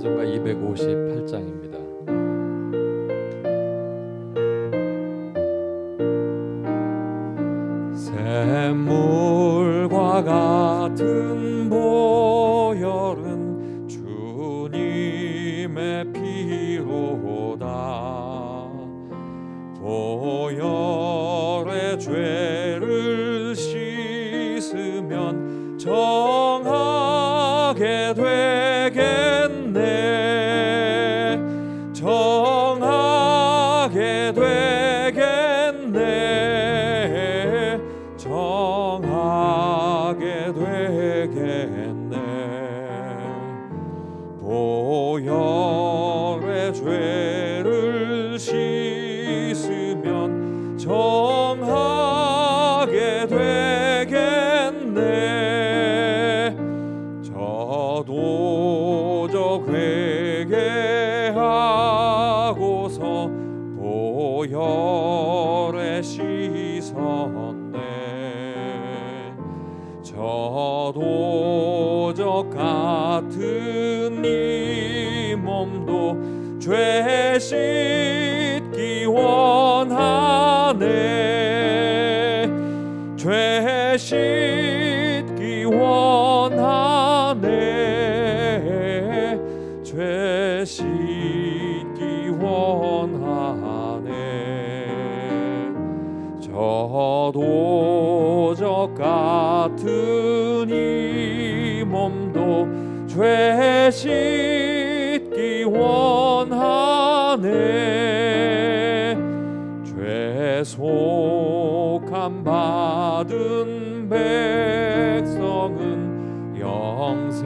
찬송가 258장입니다. 샘물과 같은 보혈은 주님의 피로다. 보혈의 죄를 씻으면 정하게 되겠네. 정하게 되겠네. 정하게 되겠네. 보혈의 죄를 씻으면 정하게 되겠네. 저도적 회개하고서 보혈에 씻었네. 저도적 같은 이 몸도 죄 씻기 원하네. 죄 씻기 원하네. 죄 씻기 원하네. 저도적 같은 이 몸도 죄 씻기 원하네. 죄속함 받은 백성은 영생을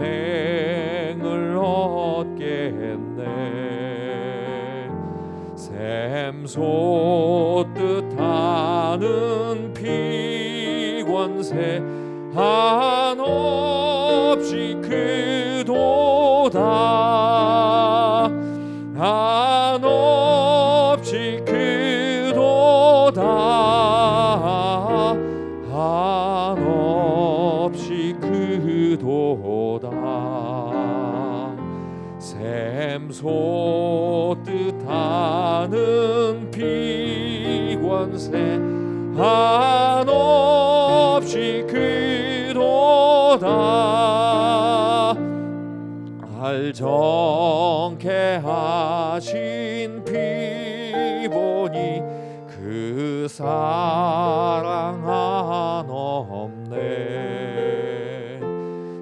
얻겠네. 샘솟듯 하는 피권세 한없이 크도다. 한없이 크도다. 한없이 크도다. 샘솟듯 하는 피권세 한없이 크도다. 알정케 하신 피보니 그 사랑 한없네.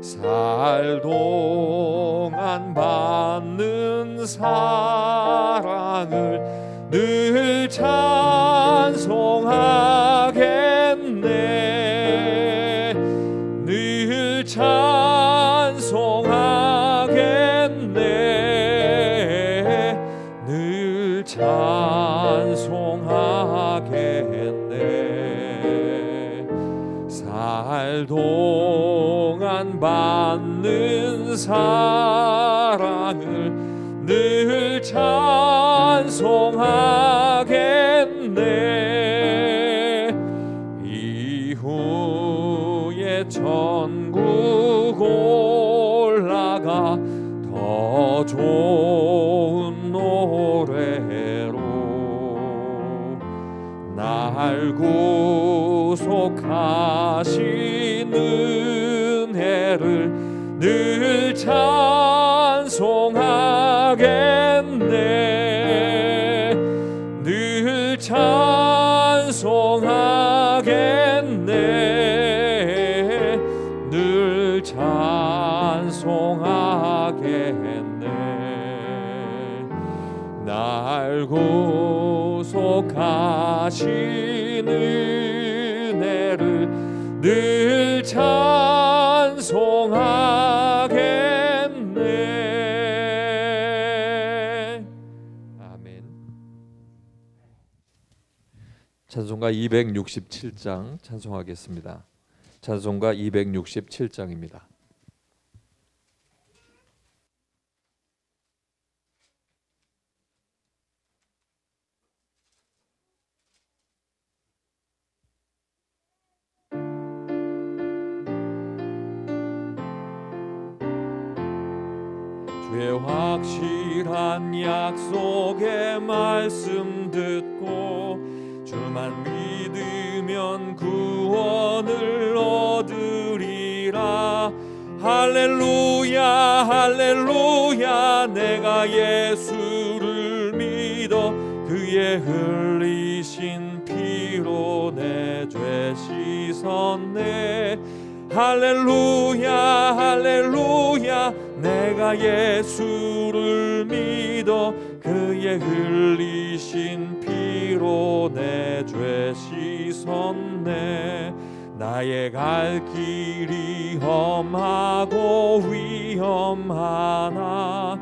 살 동안 받는 사랑을 늘 찬송하겠네. 늘 찬송하겠네. 늘 찬송하겠네. 살 동안 받는 사랑을 늘 찬송하겠네. 이후에 천국 올라가 더 좋은 노래로 날 구속하신 은혜를 늘 찬송하겠네. 늘 찬송하겠네. 늘 찬송하겠네. 날 구속하신 은혜를 늘 찬송하겠네. 아멘. 찬송가 267장 찬송하겠습니다. 찬송가 267장입니다. 주의 확실한 약속의 말씀 듣고 주만 믿으면 구원을 얻으리라. 할렐루야 할렐루야 내가 예수를 믿어 그의 흘리신 피로 내 죄 씻었네. 할렐루야 할렐루야 내가 예수를 믿어 그의 흘리신 피로 내 죄 씻었네. 나의 갈 길이 험하고 위험하나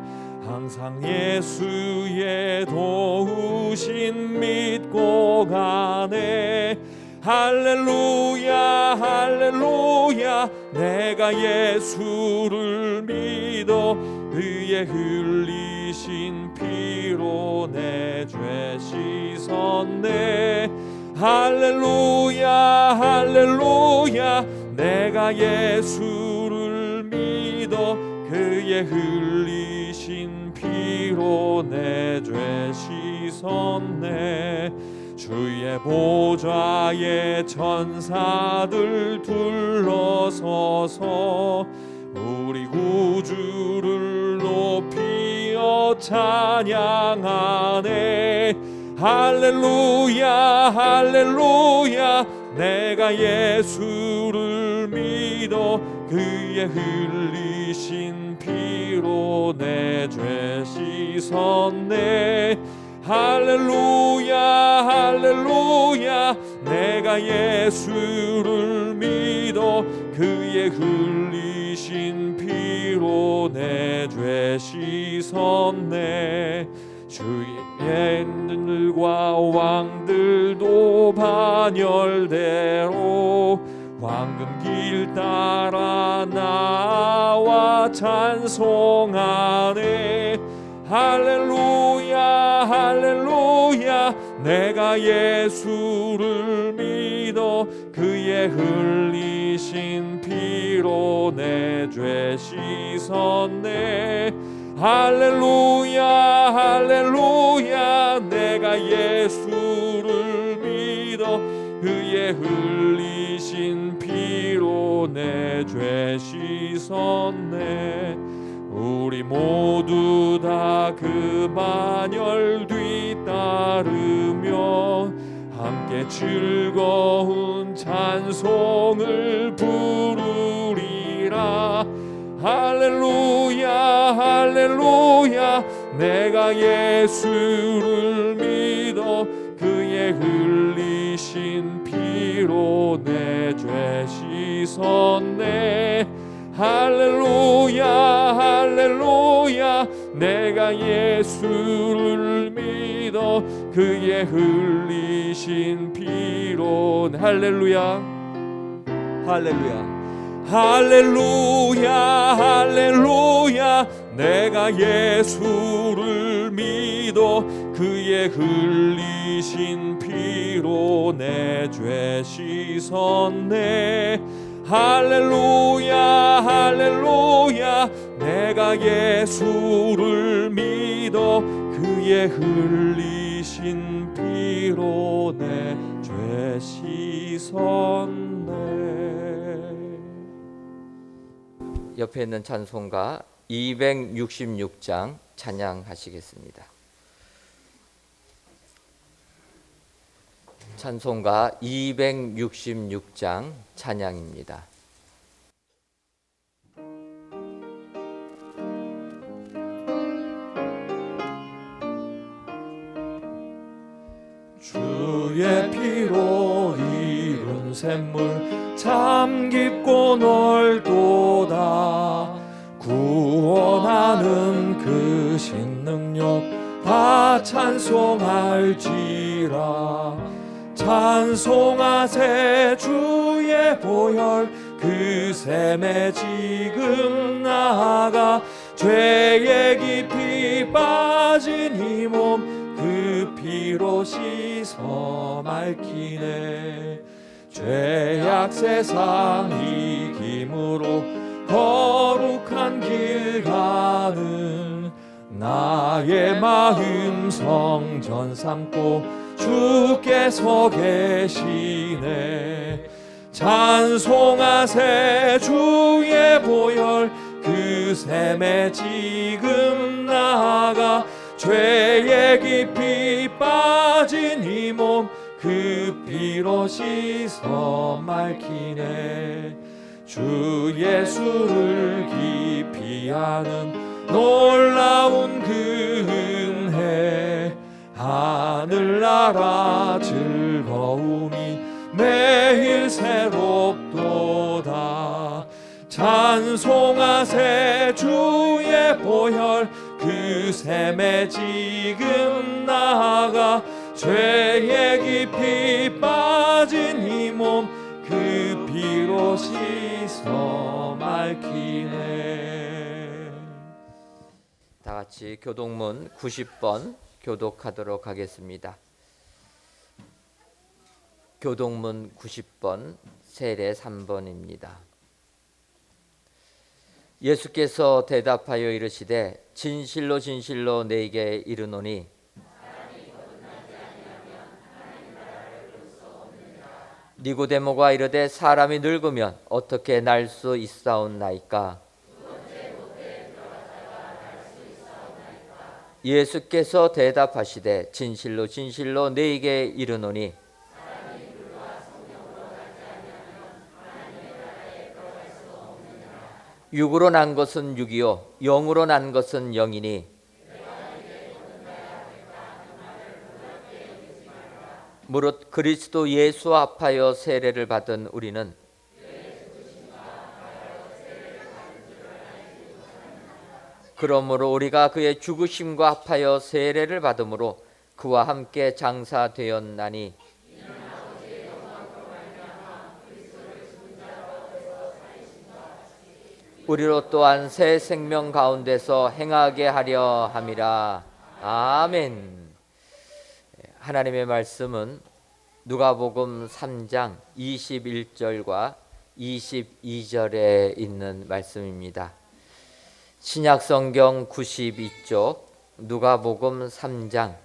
항상 예수의 도우심 믿고 가네. 할렐루야 할렐루야 내가 예수를 믿어 그의 흘리신 피로 내 죄 씻었네. 할렐루야 할렐루야 내가 예수를 믿어 그의 흘리신 피로 내 죄 씻었네. 주의 보좌에 천사들 둘러서서 우리 구주를 높이어 찬양하네. 할렐루야 할렐루야 내가 예수를 믿어 그의 흘리신 피로 내 죄 씻었네. 할렐루야 할렐루야 내가 예수를 믿어 그의 흘리신 피로 내 죄 씻었네. 주의 들과 왕들도 반열대로 황금 길 따라 나와 찬송하네. 할렐루야 할렐루야 내가 예수를 믿어 그의 흘리신 피로 내 죄 씻었네. 할렐루야 할렐루야 내가 예수를 믿어 그의 흘리신 피로 내 죄 씻었네. 우리 모두 다 그 만열 뒤따르며 함께 즐거운 찬송을 부르리라. 할렐루야 할렐루야 내가 예수를 믿어 그의 흘리신 피로 내 죄 씻었네. 할렐루야 할렐루야 내가 예수를 믿어 그의 흘리신 피로 할렐루야 할렐루야 할렐루야 할렐루야 내가 예수를 믿어 그의 흘리신 피로 내 죄 씻었네. 할렐루야 할렐루야 내가 예수를 믿어 그의 흘리신 피로 내 죄 씻었네. 옆에 있는 찬송가 266장 찬양하시겠습니다. 찬송가 266장 찬양입니다. 주의 피로 이룬 샘물 참 깊고 넓도다. 구원하는 그 신능력 다 찬송할지라. 찬송하세 주의 보혈 그 샘에 지금 나아가 죄에 깊이 빠진 이 몸 그 피로 씻어 맑히네. 죄악 세상 이김으로 거룩한 길 가는 나의 마음 성전 삼고 주께서 계시네. 찬송하세 주의 보혈 그 샘에 지금 나아가 죄에 깊이 빠진 이 몸 그 피로 씻어 맑히네. 주 예수를 깊이 아는 놀라운 그 은혜 하늘나라 즐거움이 매일 새롭도다. 찬송하세 주의 보혈 그 샘에 지금 나아가 죄에 깊이 빠진 이 몸 그 피로 씻어 맑히네. 다 같이 교독문 90번 교독하도록 하겠습니다. 교독문 90번 세례 3번입니다. 예수께서 대답하여 이르시되 진실로 진실로 네게 이르노니 니고데모가 이르되 사람이 늙으면 어떻게 날 수 있사옵나이까? 예수께서 대답하시되 진실로 진실로 네게 이르노니 육으로 난 것은 육이요 영으로 난 것은 영이니 무릇 그리스도 예수 합하여 세례를 받은 우리는 그러므로 우리가 그의 죽으심과 합하여 세례를 받음으로 그와 함께 장사되었나니 우리로 또한 새 생명 가운데서 행하게 하려 함이라. 아멘. 하나님의 말씀은 누가복음 3장 21절과 22절에 있는 말씀입니다. 신약성경 92쪽 누가복음 3장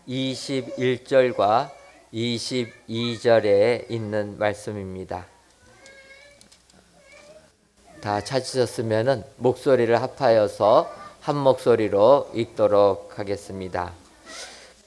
21절과 22절에 있는 말씀입니다. 다 찾으셨으면 목소리를 합하여서 한 목소리로 읽도록 하겠습니다.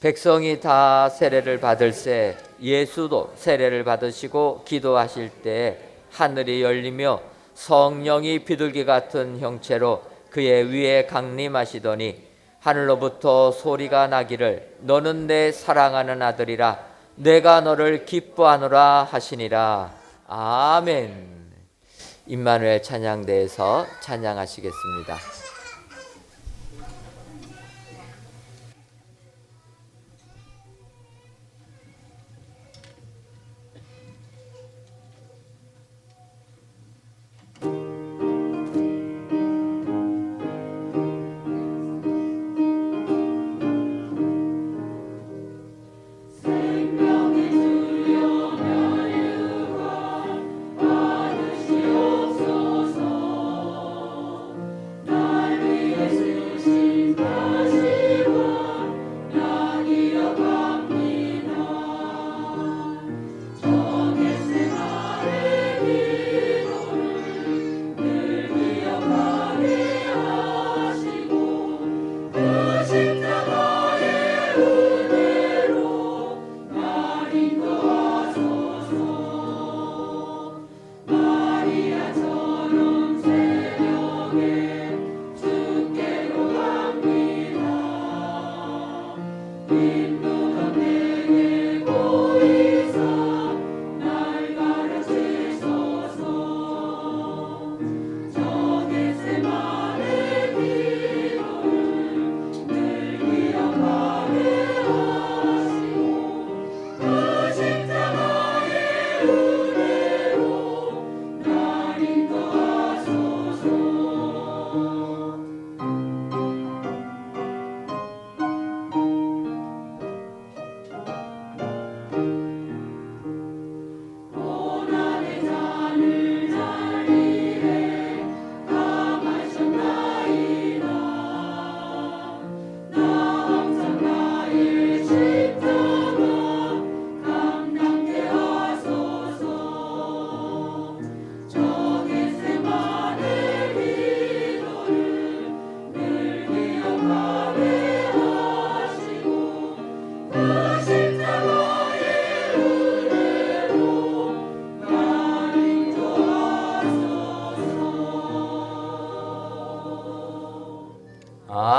백성이 다 세례를 받을새 예수도 세례를 받으시고 기도하실 때 하늘이 열리며 성령이 비둘기 같은 형체로 그의 위에 강림하시더니 하늘로부터 소리가 나기를 너는 내 사랑하는 아들이라 내가 너를 기뻐하노라 하시니라. 아멘. 임마누엘 찬양대에서 찬양하시겠습니다. 받으시옵소서.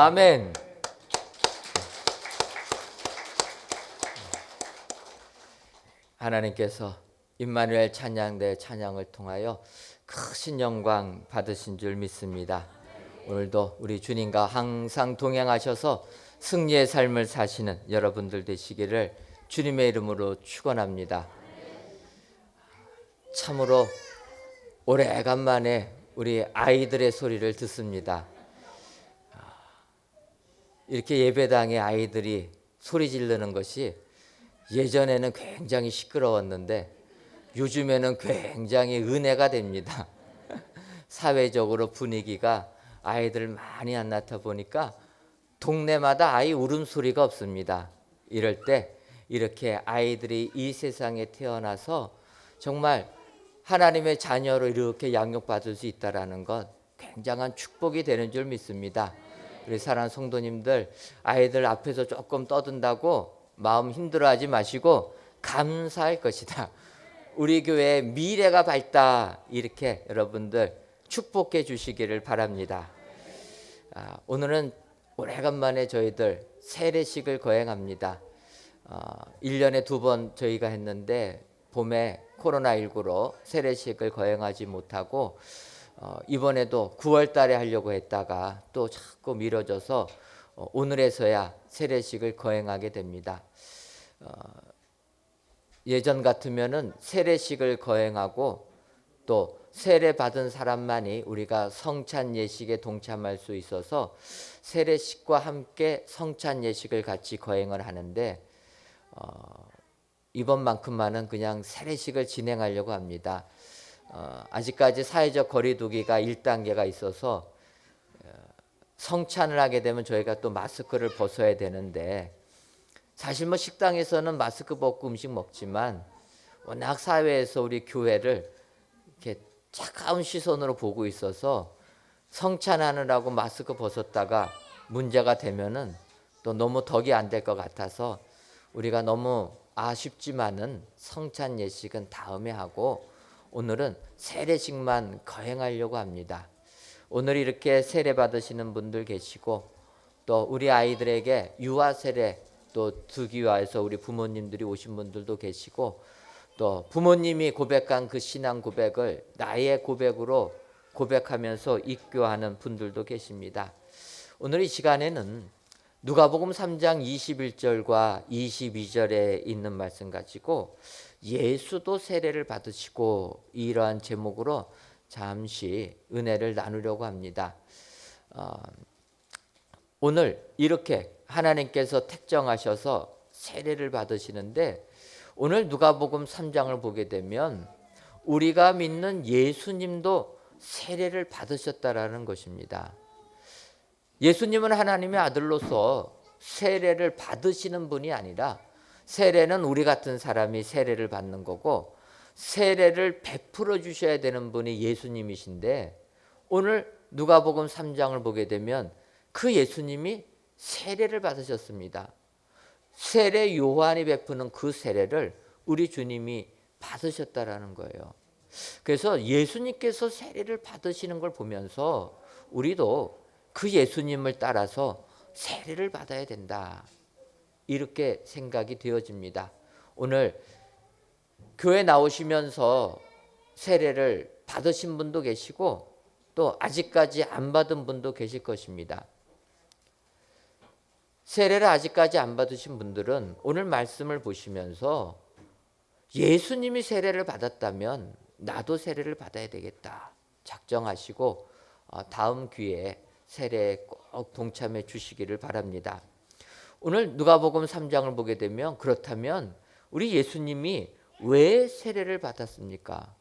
아멘. 하나님께서 임마누엘 찬양대 찬양을 통하여 크신 영광 받으신 줄 믿습니다. 오늘도 우리 주님과 항상 동행하셔서 승리의 삶을 사시는 여러분들 되시기를 주님의 이름으로 축원합니다. 참으로 오래간만에 우리 아이들의 소리를 듣습니다. 이렇게 예배당에 아이들이 소리 지르는 것이 예전에는 굉장히 시끄러웠는데 요즘에는 굉장히 은혜가 됩니다. 사회적으로 분위기가 아이들 많이 안 낳다 보니까 동네마다 아이 울음소리가 없습니다. 이럴 때 이렇게 아이들이 이 세상에 태어나서 정말 하나님의 자녀로 이렇게 양육받을 수 있다는 것 굉장한 축복이 되는 줄 믿습니다. 우리 사랑하는 성도님들, 아이들 앞에서 조금 떠든다고 마음 힘들어하지 마시고 감사할 것이다. 우리 교회의 미래가 밝다. 이렇게 여러분들 축복해 주시기를 바랍니다. 오늘은 오래간만에 저희들 세례식을 거행합니다. 1년에 2번 저희가 했는데 봄에 코로나19로 세례식을 거행하지 못하고 이번에도 9월 달에 하려고 했다가 또 자꾸 미뤄져서 오늘에서야 세례식을 거행하게 됩니다. 예전 같으면은 세례식을 거행하고 또 세례 받은 사람만이 우리가 성찬 예식에 동참할 수 있어서 세례식과 함께 성찬 예식을 같이 거행을 하는데 이번만큼만은 그냥 세례식을 진행하려고 합니다. 아직까지 사회적 거리두기가 1단계가 있어서 성찬을 하게 되면 저희가 또 마스크를 벗어야 되는데 사실 뭐 식당에서는 마스크 벗고 음식 먹지만 워낙 사회에서 우리 교회를 이렇게 차가운 시선으로 보고 있어서 성찬하느라고 마스크 벗었다가 문제가 되면은 또 너무 덕이 안 될 것 같아서 우리가 너무 아쉽지만은 성찬 예식은 다음에 하고 오늘은 세례식만 거행하려고 합니다. 오늘 이렇게 세례 받으시는 분들 계시고 또 우리 아이들에게 유아 세례 또 두기와해서 우리 부모님들이 오신 분들도 계시고 또 부모님이 고백한 그 신앙 고백을 나의 고백으로 고백하면서 입교하는 분들도 계십니다. 오늘 이 시간에는 누가복음 3장 21절과 22절에 있는 말씀 가지고 예수도 세례를 받으시고 이러한 제목으로 잠시 은혜를 나누려고 합니다. 오늘 이렇게 하나님께서 택정하셔서 세례를 받으시는데 오늘 누가복음 3장을 보게 되면 우리가 믿는 예수님도 세례를 받으셨다라는 것입니다. 예수님은 하나님의 아들로서 세례를 받으시는 분이 아니라 세례는 우리 같은 사람이 세례를 받는 거고 세례를 베풀어 주셔야 되는 분이 예수님이신데 오늘 누가복음 3장을 보게 되면 그 예수님이 세례를 받으셨습니다. 세례 요한이 베푸는 그 세례를 우리 주님이 받으셨다라는 거예요. 그래서 예수님께서 세례를 받으시는 걸 보면서 우리도 그 예수님을 따라서 세례를 받아야 된다. 이렇게 생각이 되어집니다. 오늘 교회 나오시면서 세례를 받으신 분도 계시고 또 아직까지 안 받은 분도 계실 것입니다. 세례를 아직까지 안 받으신 분들은 오늘 말씀을 보시면서 예수님이 세례를 받았다면 나도 세례를 받아야 되겠다 작정하시고 다음 기회에 세례에 꼭 동참해 주시기를 바랍니다. 오늘 누가복음 3장을 보게 되면 그렇다면 우리 예수님이 왜 세례를 받았습니까?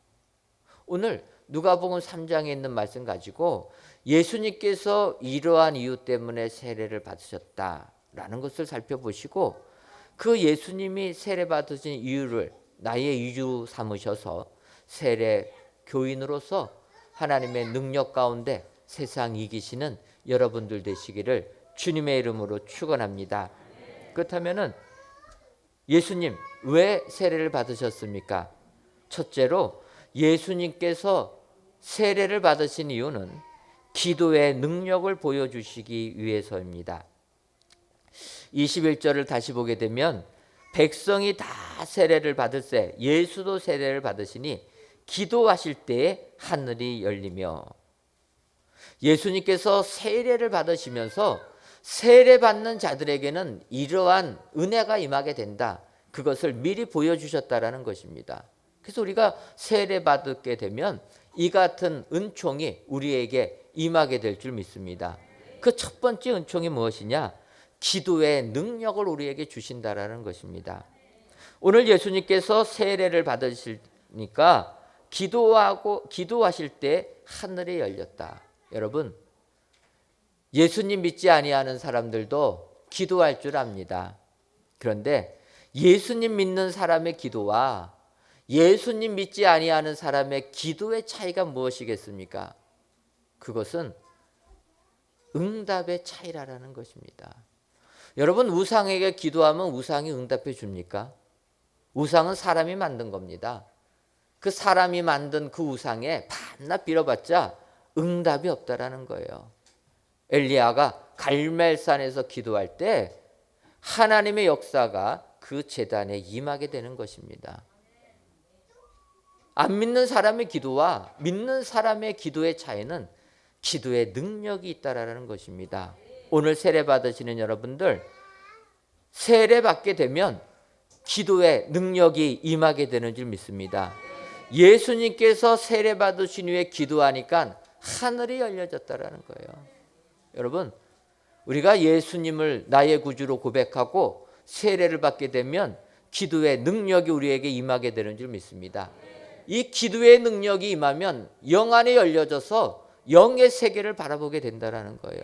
오늘 누가복음 3장에 있는 말씀 가지고 예수님께서 이러한 이유 때문에 세례를 받으셨다라는 것을 살펴보시고 그 예수님이 세례 받으신 이유를 나의 이유 삼으셔서 세례 교인으로서 하나님의 능력 가운데 세상 이기시는 여러분들 되시기를 주님의 이름으로 축원합니다. 그렇다면은 예수님 왜 세례를 받으셨습니까? 첫째로 예수님께서 세례를 받으신 이유는 기도의 능력을 보여주시기 위해서입니다. 21절을 다시 보게 되면 백성이 다 세례를 받을세 예수도 세례를 받으시니 기도하실 때에 하늘이 열리며, 예수님께서 세례를 받으시면서 세례받는 자들에게는 이러한 은혜가 임하게 된다. 그것을 미리 보여주셨다라는 것입니다. 그래서 우리가 세례받게 되면 이 같은 은총이 우리에게 임하게 될 줄 믿습니다. 그 첫 번째 은총이 무엇이냐? 기도의 능력을 우리에게 주신다라는 것입니다. 오늘 예수님께서 세례를 받으시니까 기도하실 때 하늘이 열렸다. 여러분, 예수님 믿지 아니하는 사람들도 기도할 줄 압니다. 그런데 예수님 믿는 사람의 기도와 예수님 믿지 아니하는 사람의 기도의 차이가 무엇이겠습니까? 그것은 응답의 차이라는 것입니다. 여러분, 우상에게 기도하면 우상이 응답해 줍니까? 우상은 사람이 만든 겁니다. 그 사람이 만든 그 우상에 반납 빌어봤자 응답이 없다라는 거예요. 엘리야가 갈멜산에서 기도할 때 하나님의 역사가 그 제단에 임하게 되는 것입니다. 안 믿는 사람의 기도와 믿는 사람의 기도의 차이는 기도의 능력이 있다라는 것입니다. 오늘 세례 받으시는 여러분들, 세례 받게 되면 기도의 능력이 임하게 되는 줄 믿습니다. 예수님께서 세례 받으신 후에 기도하니까 하늘이 열려졌다라는 거예요. 여러분, 우리가 예수님을 나의 구주로 고백하고 세례를 받게 되면 기도의 능력이 우리에게 임하게 되는 줄 믿습니다. 이 기도의 능력이 임하면 영 안에 열려져서 영의 세계를 바라보게 된다는 거예요.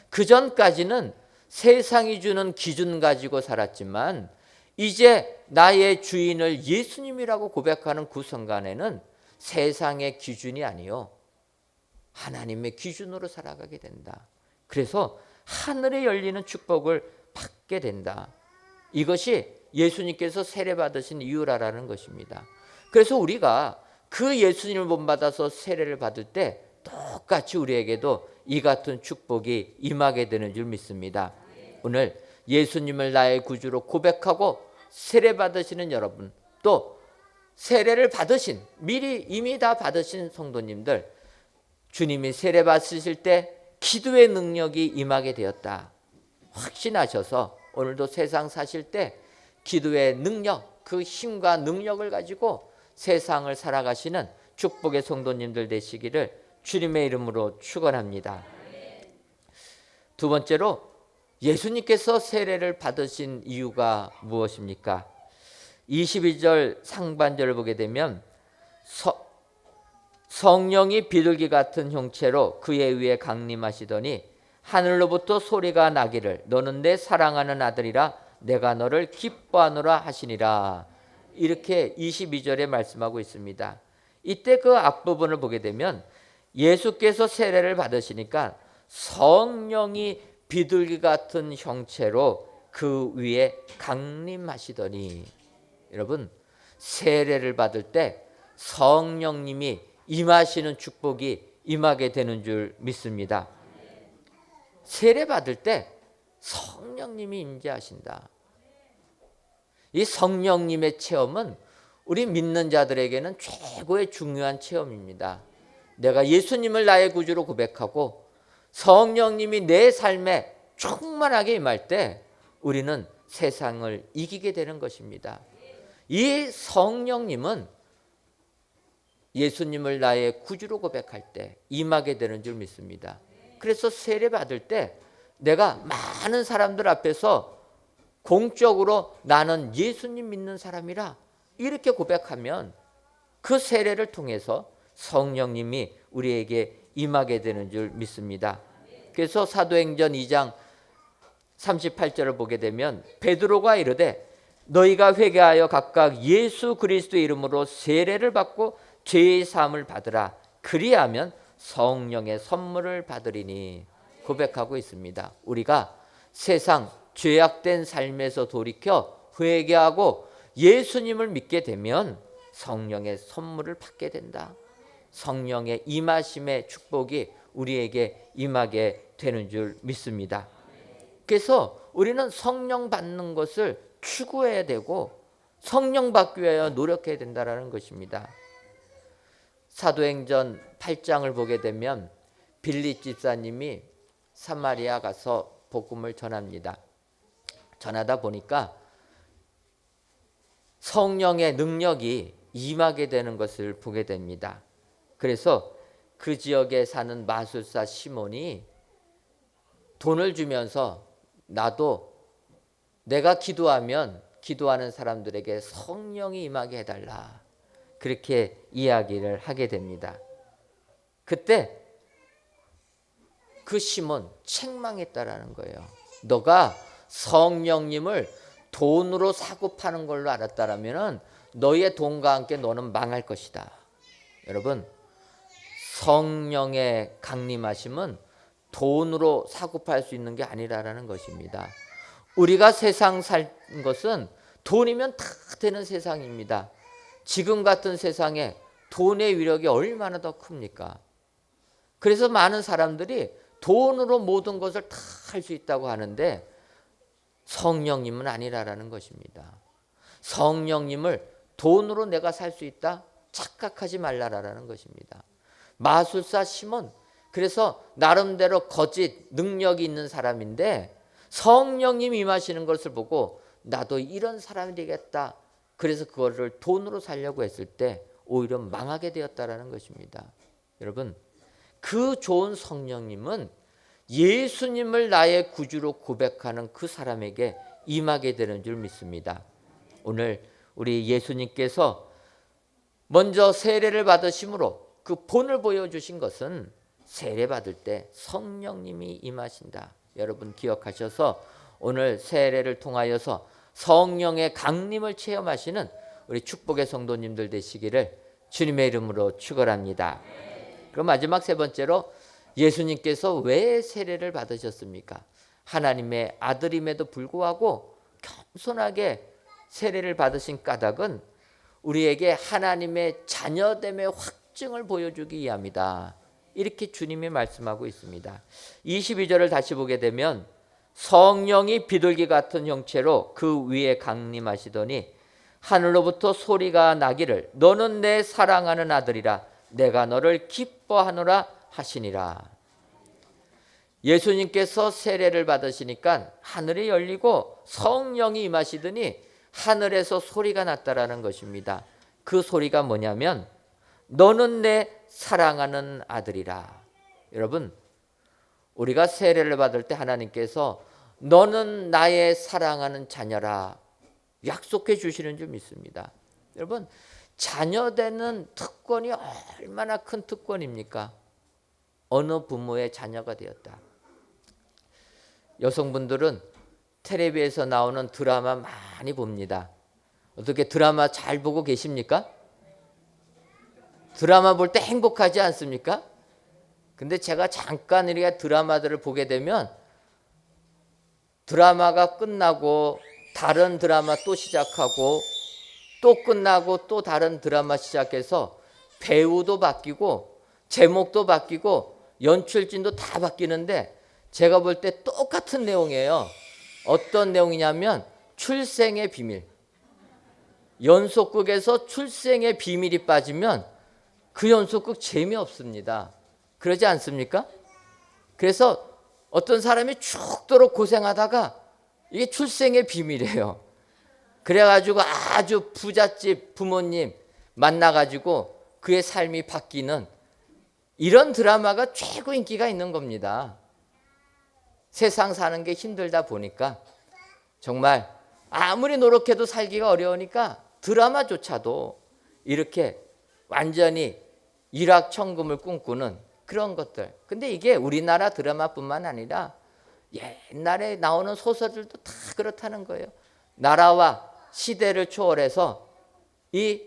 그 전까지는 세상이 주는 기준 가지고 살았지만 이제 나의 주인을 예수님이라고 고백하는 그 순간에는 세상의 기준이 아니요 하나님의 기준으로 살아가게 된다. 그래서 하늘에 열리는 축복을 받게 된다. 이것이 예수님께서 세례 받으신 이유라는 것입니다. 그래서 우리가 그 예수님을 본받아서 세례를 받을 때 똑같이 우리에게도 이 같은 축복이 임하게 되는 줄 믿습니다. 오늘 예수님을 나의 구주로 고백하고 세례 받으시는 여러분, 또 세례를 받으신, 미리 이미 다 받으신 성도님들, 주님이 세례 받으실 때 기도의 능력이 임하게 되었다 확신하셔서 오늘도 세상 사실 때 기도의 능력, 그 힘과 능력을 가지고 세상을 살아가시는 축복의 성도님들 되시기를 주님의 이름으로 축원합니다. 두 번째로, 예수님께서 세례를 받으신 이유가 무엇입니까? 22절 상반절을 보게 되면 성령이 비둘기 같은 형체로 그의 위에 강림하시더니 하늘로부터 소리가 나기를 너는 내 사랑하는 아들이라 내가 너를 기뻐하노라 하시니라. 이렇게 22절에 말씀하고 있습니다. 이때 그 앞부분을 보게 되면 예수께서 세례를 받으시니까 성령이 비둘기 같은 형체로 그 위에 강림하시더니, 여러분, 세례를 받을 때 성령님이 임하시는 축복이 임하게 되는 줄 믿습니다. 세례 받을 때 성령님이 임재하신다. 이 성령님의 체험은 우리 믿는 자들에게는 최고의 중요한 체험입니다. 내가 예수님을 나의 구주로 고백하고 성령님이 내 삶에 충만하게 임할 때 우리는 세상을 이기게 되는 것입니다. 이 성령님은 예수님을 나의 구주로 고백할 때 임하게 되는 줄 믿습니다. 그래서 세례 받을 때 내가 많은 사람들 앞에서 공적으로 나는 예수님 믿는 사람이라 이렇게 고백하면 그 세례를 통해서 성령님이 우리에게 임하게 되는 줄 믿습니다. 그래서 사도행전 2장 38절을 보게 되면 베드로가 이르되 너희가 회개하여 각각 예수 그리스도의 이름으로 세례를 받고 죄의 사함을 받으라. 그리하면 성령의 선물을 받으리니 고백하고 있습니다. 우리가 세상 죄악된 삶에서 돌이켜 회개하고 예수님을 믿게 되면 성령의 선물을 받게 된다. 성령의 임하심의 축복이 우리에게 임하게 되는 줄 믿습니다. 그래서 우리는 성령 받는 것을 추구해야 되고 성령 받기 위하여 노력해야 된다는 것입니다. 사도행전 8장을 보게 되면 빌립 집사님이 사마리아 가서 복음을 전합니다. 전하다 보니까 성령의 능력이 임하게 되는 것을 보게 됩니다. 그래서 그 지역에 사는 마술사 시몬이 돈을 주면서 나도 내가 기도하면 기도하는 사람들에게 성령이 임하게 해달라, 그렇게 이야기를 하게 됩니다. 그때 그 시몬 책망했다라는 거예요. 너가 성령님을 돈으로 사고 파는 걸로 알았다라면 너의 돈과 함께 너는 망할 것이다. 여러분, 성령의 강림하심은 돈으로 사고 팔 수 있는 게 아니라는 것입니다. 우리가 세상 살 것은 돈이면 다 되는 세상입니다. 지금 같은 세상에 돈의 위력이 얼마나 더 큽니까? 그래서 많은 사람들이 돈으로 모든 것을 다 할 수 있다고 하는데 성령님은 아니라는 것입니다. 성령님을 돈으로 내가 살 수 있다? 착각하지 말라라는 것입니다. 마술사 시몬, 그래서 나름대로 거짓 능력이 있는 사람인데 성령님이 임하시는 것을 보고 나도 이런 사람이 되겠다. 그래서 그거를 돈으로 살려고 했을 때 오히려 망하게 되었다라는 것입니다. 여러분, 그 좋은 성령님은 예수님을 나의 구주로 고백하는 그 사람에게 임하게 되는 줄 믿습니다. 오늘 우리 예수님께서 먼저 세례를 받으심으로 그 본을 보여주신 것은 세례 받을 때 성령님이 임하신다. 여러분 기억하셔서 오늘 세례를 통하여서 성령의 강림을 체험하시는 우리 축복의 성도님들 되시기를 주님의 이름으로 축원합니다. 그럼 마지막 세 번째로 예수님께서 왜 세례를 받으셨습니까? 하나님의 아들임에도 불구하고 겸손하게 세례를 받으신 까닭은 우리에게 하나님의 자녀됨의 확증을 보여주기 위함이다. 이렇게 주님이 말씀하고 있습니다. 22절을 다시 보게 되면 성령이 비둘기 같은 형체로 그 위에 강림하시더니 하늘로부터 소리가 나기를 너는 내 사랑하는 아들이라 내가 너를 기뻐하노라 하시니라. 예수님께서 세례를 받으시니까 하늘이 열리고 성령이 임하시더니 하늘에서 소리가 났다라는 것입니다. 그 소리가 뭐냐면 너는 내 사랑하는 아들이라. 여러분, 우리가 세례를 받을 때 하나님께서 너는 나의 사랑하는 자녀라 약속해 주시는 줄 믿습니다. 여러분, 자녀되는 특권이 얼마나 큰 특권입니까? 어느 부모의 자녀가 되었다. 여성분들은 텔레비에서 나오는 드라마 많이 봅니다. 어떻게 드라마 잘 보고 계십니까? 드라마 볼 때 행복하지 않습니까? 근데 제가 잠깐 이렇게 드라마들을 보게 되면 드라마가 끝나고 다른 드라마 또 시작하고 또 끝나고 또 다른 드라마 시작해서 배우도 바뀌고 제목도 바뀌고 연출진도 다 바뀌는데 제가 볼 때 똑같은 내용이에요. 어떤 내용이냐면 출생의 비밀. 연속극에서 출생의 비밀이 빠지면 그 연속극 재미없습니다. 그러지 않습니까? 그래서 어떤 사람이 죽도록 고생하다가 이게 출생의 비밀이에요. 그래가지고 아주 부잣집 부모님 만나가지고 그의 삶이 바뀌는 이런 드라마가 최고 인기가 있는 겁니다. 세상 사는 게 힘들다 보니까 정말 아무리 노력해도 살기가 어려우니까 드라마조차도 이렇게 완전히 일확천금을 꿈꾸는 그런 것들. 근데 이게 우리나라 드라마뿐만 아니라 옛날에 나오는 소설들도 다 그렇다는 거예요. 나라와 시대를 초월해서 이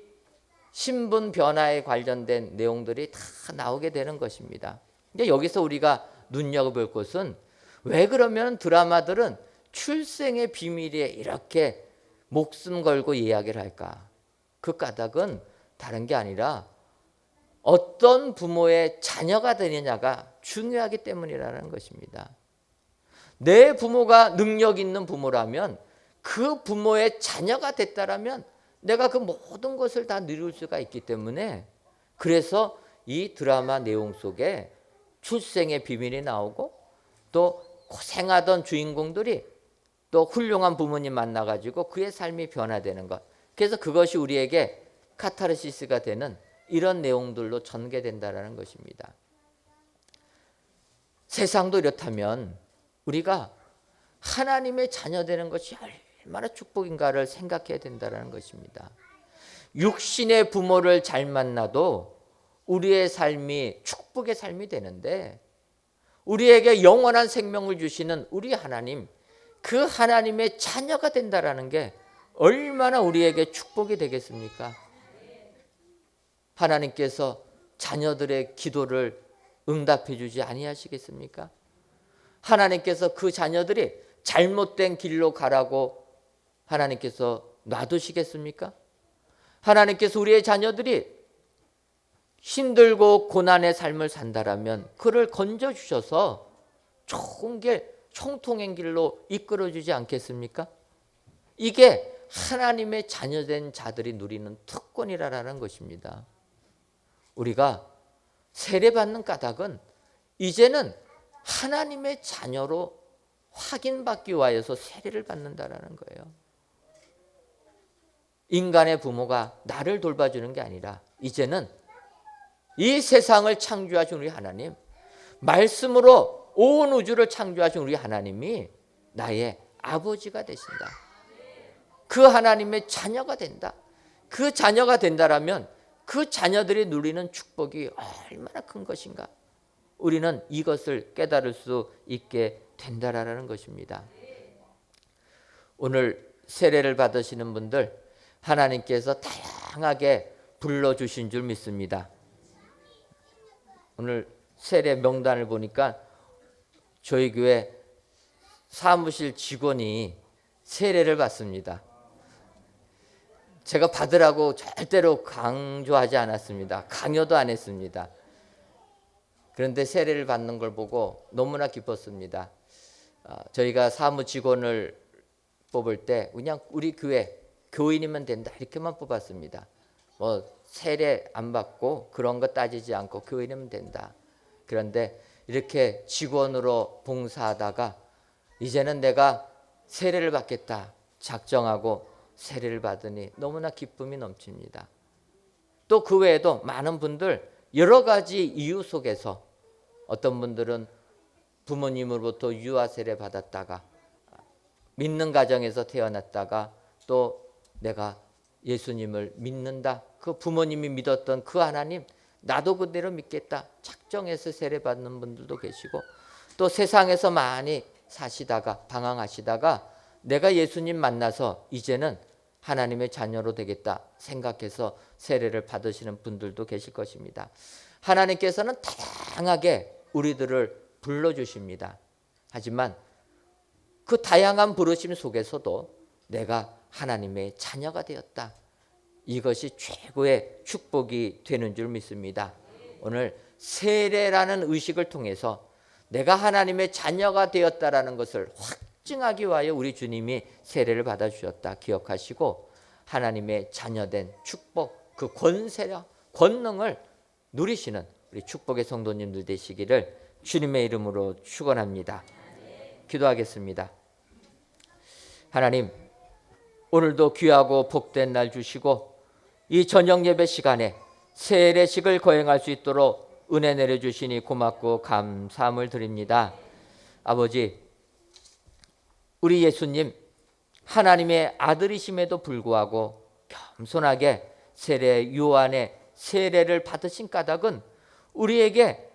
신분 변화에 관련된 내용들이 다 나오게 되는 것입니다. 근데 여기서 우리가 눈여겨볼 것은 왜 그러면 드라마들은 출생의 비밀에 이렇게 목숨 걸고 이야기를 할까? 그 까닭은 다른 게 아니라 어떤 부모의 자녀가 되느냐가 중요하기 때문이라는 것입니다. 내 부모가 능력 있는 부모라면, 그 부모의 자녀가 됐다라면 내가 그 모든 것을 다 누릴 수가 있기 때문에, 그래서 이 드라마 내용 속에 출생의 비밀이 나오고, 또 고생하던 주인공들이 또 훌륭한 부모님 만나가지고 그의 삶이 변화되는 것, 그래서 그것이 우리에게 카타르시스가 되는 이런 내용들로 전개된다는 것입니다. 세상도 이렇다면 우리가 하나님의 자녀 되는 것이 얼마나 축복인가를 생각해야 된다는 것입니다. 육신의 부모를 잘 만나도 우리의 삶이 축복의 삶이 되는데, 우리에게 영원한 생명을 주시는 우리 하나님, 그 하나님의 자녀가 된다는 게 얼마나 우리에게 축복이 되겠습니까? 하나님께서 자녀들의 기도를 응답해 주지 아니하시겠습니까? 하나님께서 그 자녀들이 잘못된 길로 가라고 하나님께서 놔두시겠습니까? 하나님께서 우리의 자녀들이 힘들고 고난의 삶을 산다라면 그를 건져주셔서 좋은 길, 형통한 길로 이끌어주지 않겠습니까? 이게 하나님의 자녀된 자들이 누리는 특권이라는 것입니다. 우리가 세례받는 까닭은 이제는 하나님의 자녀로 확인받기 위하여서 세례를 받는다라는 거예요. 인간의 부모가 나를 돌봐주는 게 아니라 이제는 이 세상을 창조하신 우리 하나님, 말씀으로 온 우주를 창조하신 우리 하나님이 나의 아버지가 되신다. 그 하나님의 자녀가 된다. 그 자녀가 된다라면 그 자녀들이 누리는 축복이 얼마나 큰 것인가. 우리는 이것을 깨달을 수 있게 된다라는 것입니다. 오늘 세례를 받으시는 분들, 하나님께서 다양하게 불러주신 줄 믿습니다. 오늘 세례 명단을 보니까 저희 교회 사무실 직원이 세례를 받습니다. 제가 받으라고 절대로 강조하지 않았습니다. 강요도 안 했습니다. 그런데 세례를 받는 걸 보고 너무나 기뻤습니다. 저희가 사무 직원을 뽑을 때 그냥 우리 교회 교인이면 된다 이렇게만 뽑았습니다. 뭐 세례 안 받고 그런 거 따지지 않고 교인이면 된다. 그런데 이렇게 직원으로 봉사하다가 이제는 내가 세례를 받겠다 작정하고 세례를 받으니 너무나 기쁨이 넘칩니다. 또 그 외에도 많은 분들 여러 가지 이유 속에서 어떤 분들은 부모님으로부터 유아 세례 받았다가 믿는 가정에서 태어났다가 또 내가 예수님을 믿는다. 그 부모님이 믿었던 그 하나님 나도 그대로 믿겠다. 작정해서 세례 받는 분들도 계시고 또 세상에서 많이 사시다가 방황하시다가 내가 예수님 만나서 이제는 하나님의 자녀로 되겠다 생각해서 세례를 받으시는 분들도 계실 것입니다. 하나님께서는 다양하게 우리들을 불러주십니다. 하지만 그 다양한 부르심 속에서도 내가 하나님의 자녀가 되었다. 이것이 최고의 축복이 되는 줄 믿습니다. 오늘 세례라는 의식을 통해서 내가 하나님의 자녀가 되었다라는 것을 확증하기 위하여 우리 주님이 세례를 받아주셨다 기억하시고 하나님의 자녀된 축복, 그 권세력, 권능을 누리시는 우리 축복의 성도님들 되시기를 주님의 이름으로 축원합니다. 기도하겠습니다. 하나님, 오늘도 귀하고 복된 날 주시고 이 저녁 예배 시간에 세례식을 거행할 수 있도록 은혜 내려주시니 고맙고 감사함을 드립니다. 아버지, 우리 예수님 하나님의 아들이심에도 불구하고 겸손하게 세례 요한의 세례를 받으신 까닭은 우리에게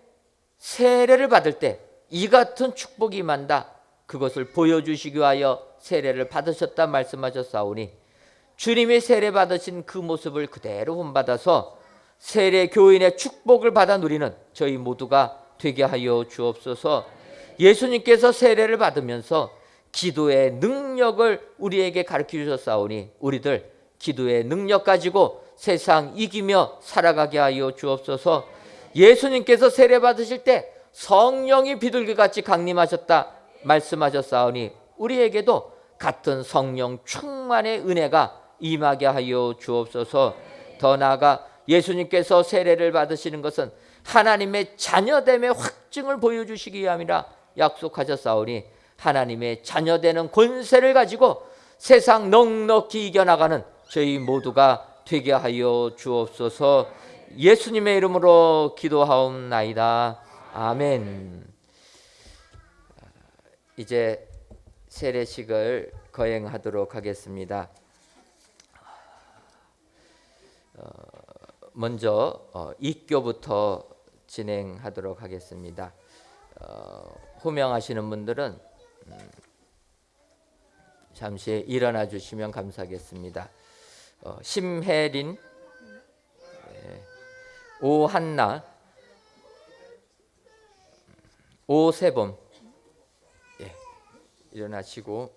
세례를 받을 때 이 같은 축복이 임한다. 그것을 보여주시기 위하여 세례를 받으셨다 말씀하셨사오니 주님이 세례 받으신 그 모습을 그대로 본받아서 세례 교인의 축복을 받아 누리는 저희 모두가 되게 하여 주옵소서. 예수님께서 세례를 받으면서 기도의 능력을 우리에게 가르쳐 주셨사오니 우리들 기도의 능력 가지고 세상 이기며 살아가게 하여 주옵소서. 예수님께서 세례 받으실 때 성령이 비둘기같이 강림하셨다 말씀하셨사오니 우리에게도 같은 성령 충만의 은혜가 임하게 하여 주옵소서. 더 나아가 예수님께서 세례를 받으시는 것은 하나님의 자녀됨의 확증을 보여주시기 위함이라 약속하셨사오니 하나님의 자녀되는 권세를 가지고 세상 넉넉히 이겨나가는 저희 모두가 되게 하여 주옵소서. 예수님의 이름으로 기도하옵나이다. 아멘. 이제 세례식을 거행하도록 하겠습니다. 먼저 입교부터 진행하도록 하겠습니다. 호명하시는 분들은 잠시 일어나 주시면 감사하겠습니다. 심혜린, 오한나, 오세범, 일어나시고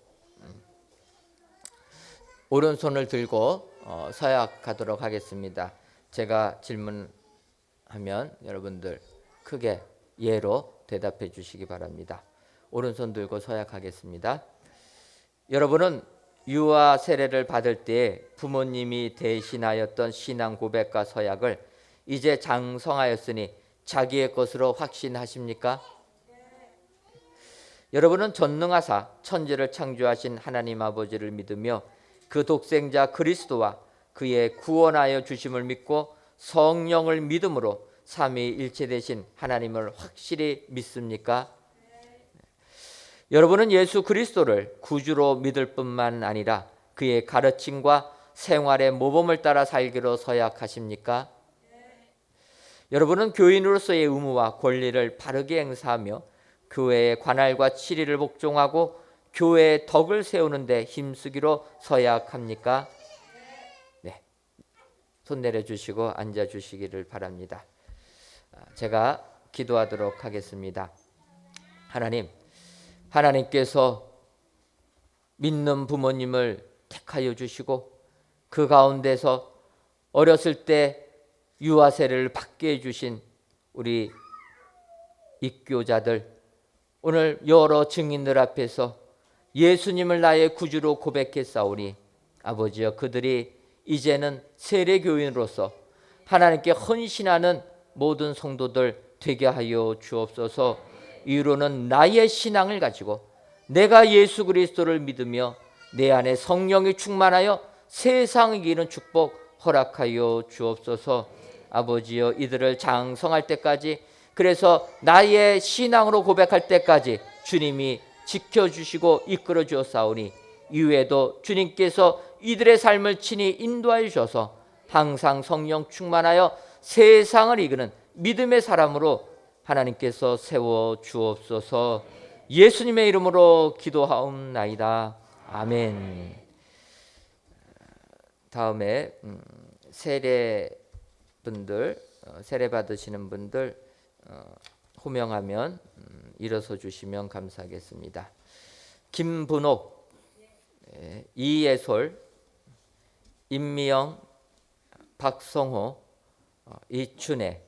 오른손을 들고 서약하도록 하겠습니다. 제가 질문하면 여러분들 크게 예로 대답해 주시기 바랍니다. 오른손 들고 서약하겠습니다. 여러분은 유아 세례를 받을 때 부모님이 대신하였던 신앙 고백과 서약을 이제 장성하였으니 자기의 것으로 확신하십니까? 여러분은 전능하사 천지를 창조하신 하나님 아버지를 믿으며 그 독생자 그리스도와 그의 구원하여 주심을 믿고 성령을 믿음으로 삼위일체 되신 하나님을 확실히 믿습니까? 여러분은 예수 그리스도를 구주로 믿을 뿐만 아니라 그의 가르침과 생활의 모범을 따라 살기로 서약하십니까? 여러분은 교인으로서의 의무와 권리를 바르게 행사하며 교회의 관할과 치리를 복종하고 교회의 덕을 세우는 데 힘쓰기로 서약합니까? 네, 손 내려주시고 앉아주시기를 바랍니다. 제가 기도하도록 하겠습니다. 하나님께서 믿는 부모님을 택하여 주시고 그 가운데서 어렸을 때 유아 세례를 받게 해주신 우리 입교자들, 오늘 여러 증인들 앞에서 예수님을 나의 구주로 고백했사오니 아버지여, 그들이 이제는 세례교인으로서 하나님께 헌신하는 모든 성도들 되게 하여 주옵소서. 이후로는 나의 신앙을 가지고 내가 예수 그리스도를 믿으며 내 안에 성령이 충만하여 세상을 이기는 축복 허락하여 주옵소서. 아버지여, 이들을 장성할 때까지, 그래서 나의 신앙으로 고백할 때까지 주님이 지켜주시고 이끌어 주었사오니 이후에도 주님께서 이들의 삶을 친히 인도하여 주셔서 항상 성령 충만하여 세상을 이기는 믿음의 사람으로 하나님께서 세워 주옵소서. 예수님의 이름으로 기도하옵나이다. 아멘. 다음에 세례분들, 세례 받으시는 분들 호명하면 일어서 주시면 감사하겠습니다. 김분옥, 이예솔, 임미영, 박성호, 이춘혜,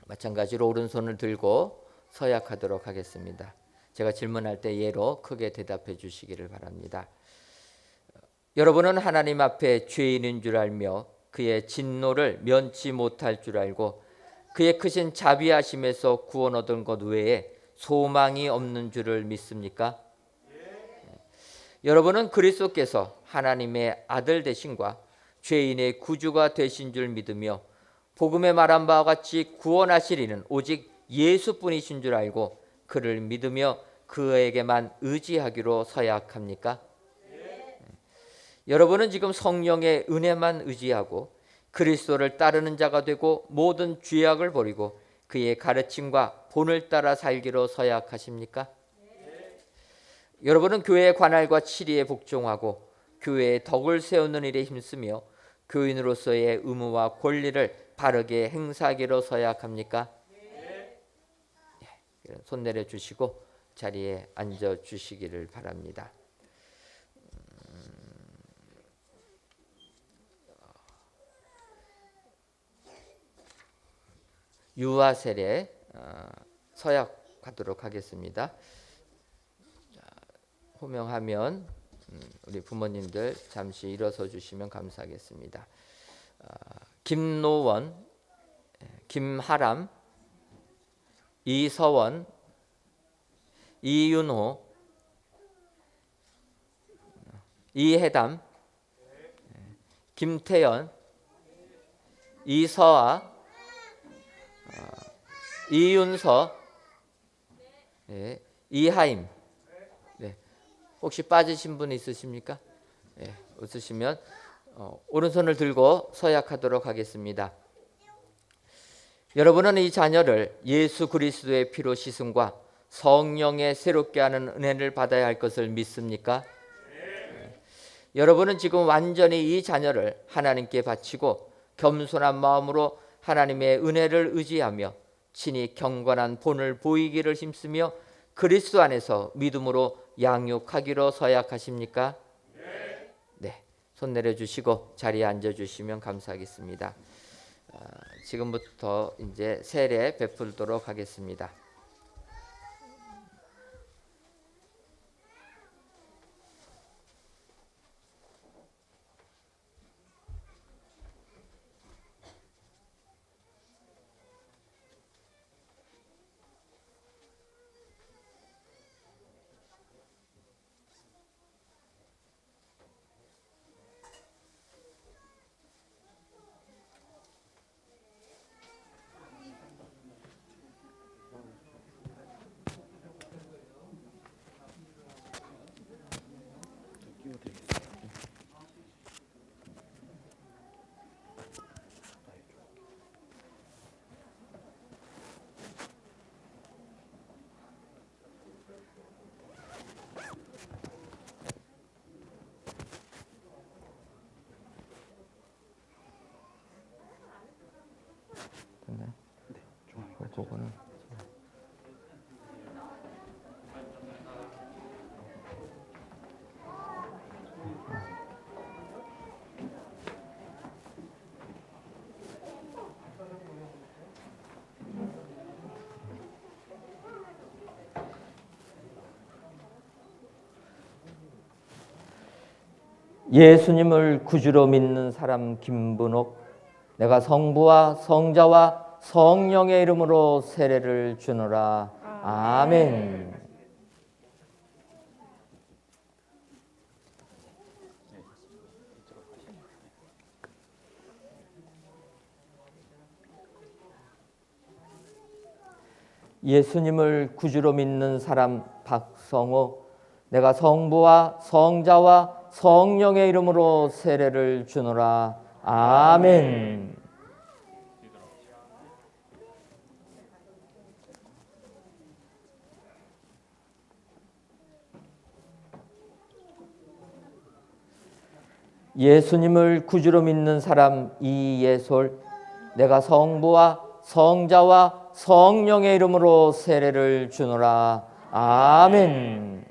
마찬가지로 오른손을 들고 서약하도록 하겠습니다. 제가 질문할 때 예로 크게 대답해 주시기를 바랍니다. 여러분은 하나님 앞에 죄인인 줄 알며 그의 진노를 면치 못할 줄 알고 그의 크신 자비하심에서 구원 얻은 것 외에 소망이 없는 줄을 믿습니까? 여러분은 그리스도께서 하나님의 아들 되심과 죄인의 구주가 되신 줄 믿으며 복음에 말한 바와 같이 구원하실 이는 오직 예수뿐이신 줄 알고 그를 믿으며 그에게만 의지하기로 서약합니까? 여러분은 지금 성령의 은혜만 의지하고 그리스도를 따르는 자가 되고 모든 죄악을 버리고 그의 가르침과 본을 따라 살기로 서약하십니까? 여러분은 교회의 관할과 치리에 복종하고 교회의 덕을 세우는 일에 힘쓰며 교인으로서의 의무와 권리를 바르게 행사하기로 서약합니까? 손 내려주시고 자리에 앉아주시기를 바랍니다. 유아 세례 서약하도록 하겠습니다. 자, 호명하면 우리 부모님들 잠시 일어서 주시면 감사하겠습니다. 김노원, 김하람, 이서원, 이윤호, 이해담, 김태연, 이서아, 이윤서, 네, 이하임. 네. 혹시 빠지신 분 있으십니까? 네, 없으시면 오른손을 들고 서약하도록 하겠습니다. 여러분은 이 자녀를 예수 그리스도의 피로 씻음과 성령의 새롭게 하는 은혜를 받아야 할 것을 믿습니까? 네. 여러분은 지금 완전히 이 자녀를 하나님께 바치고 겸손한 마음으로 하나님의 은혜를 의지하며 친히 경건한 본을 보이기를 힘쓰며 그리스도 안에서 믿음으로 양육하기로 서약하십니까? 네. 손 내려주시고 자리에 앉아주시면 감사하겠습니다. 지금부터 이제 세례 베풀도록 하겠습니다. 그거는 예수님을 구주로 믿는 사람 김분옥, 내가 성부와 성자와 성령의 이름으로 세례를 주노라. 아멘. 예수님을 구주로 믿는 사람 박성호, 내가 성부와 성자와 성령의 이름으로 세례를 주노라. 아멘. 예수님을 구주로 믿는 사람 이예솔, 내가 성부와 성자와 성령의 이름으로 세례를 주노라. 아멘.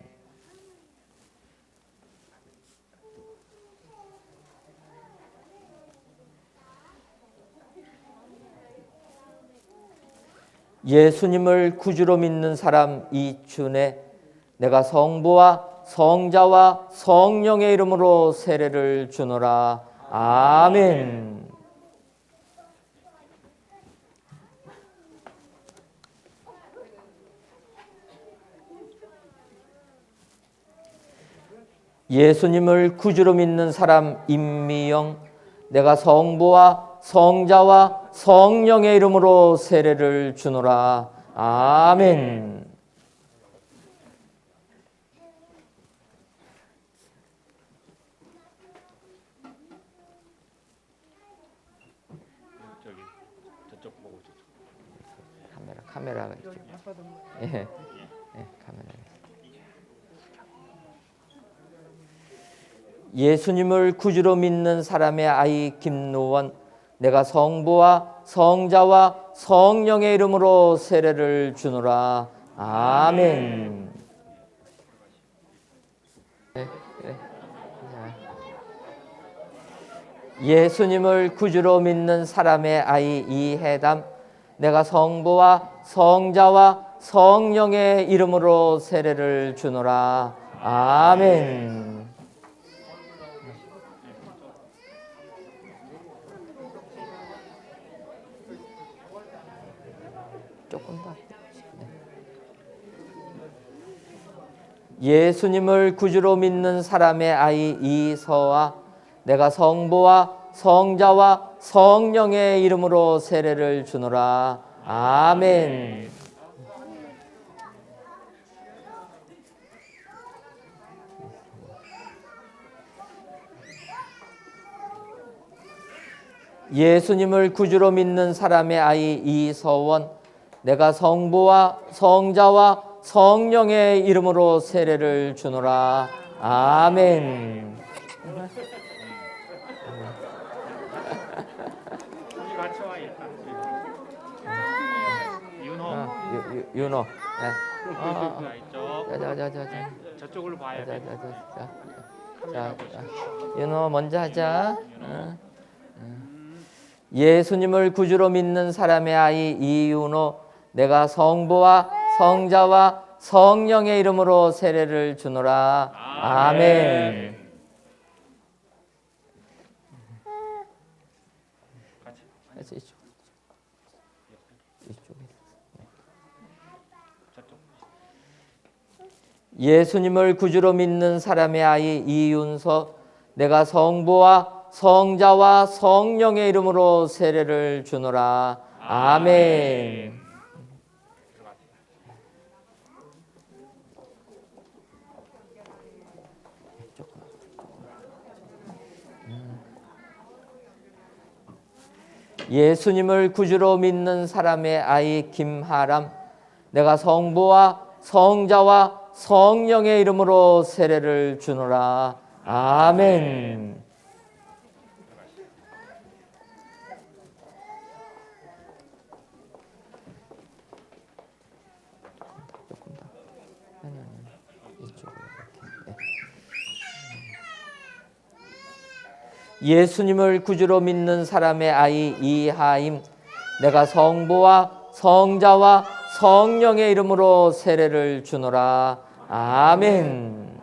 예수님을 구주로 믿는 사람 이춘혜, 내가 성부와 성자와 성령의 이름으로 세례를 주노라. 아멘. 예수님을 구주로 믿는 사람 임미영, 내가 성부와 성자와 성령의 이름으로 세례를 주노라. 아멘. 카메라가 있죠. 예, 카메라. 예수님을 구주로 믿는 사람의 아이 김노원, 내가 성부와 성자와 성령의 이름으로 세례를 주노라. 아멘. 예수님을 구주로 믿는 사람의 아이 이해담, 내가 성부와 성자와 성령의 이름으로 세례를 주노라. 아멘. 조금 더. 예수님을 구주로 믿는 사람의 아이 이서와 내가 성부와 성자와 성령의 이름으로 세례를 주노라. 아멘. 예수님을 구주로 믿는 사람의 아이 이서원 내가 성부와 성자와 성령의 이름으로 세례를 주노라. 아멘. 같이 와 일단. 윤호. 윤호. 이쪽. 저쪽으로 봐야 돼. 자, 윤호 먼저 하자. 예수님을 구주로 믿는 사람의 아이 이윤호 내가 성부와 성자와 성령의 이름으로 세례를 주노라. 아멘. 같이 이쪽에. 예수님을 구주로 믿는 사람의 아이 이윤서 내가 성부와 성자와 성령의 이름으로 세례를 주노라. 아멘. 예수님을 구주로 믿는 사람의 아이 김하람 내가 성부와 성자와 성령의 이름으로 세례를 주노라. 아멘. 예수님을 구주로 믿는 사람의 아이 이하임 내가 성부와 성자와 성령의 이름으로 세례를 주노라. 아멘.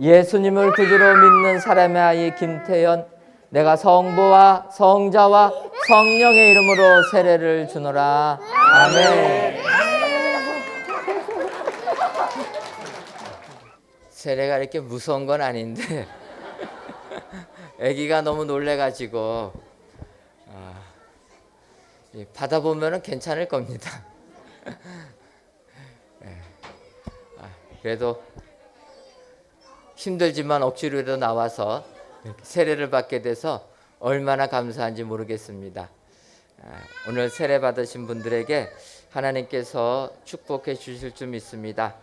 예수님을 구주로 믿는 사람의 아이 김태연 내가 성부와 성자와 성령의 이름으로 세례를 주노라. 아멘. 세례가 이렇게 무서운 건 아닌데 아기가 너무 놀래가지고 받아보면 괜찮을 겁니다. 그래도 힘들지만 억지로라도 나와서 세례를 받게 돼서 얼마나 감사한지 모르겠습니다. 오늘 세례 받으신 분들에게 하나님께서 축복해 주실 줄 믿습니다.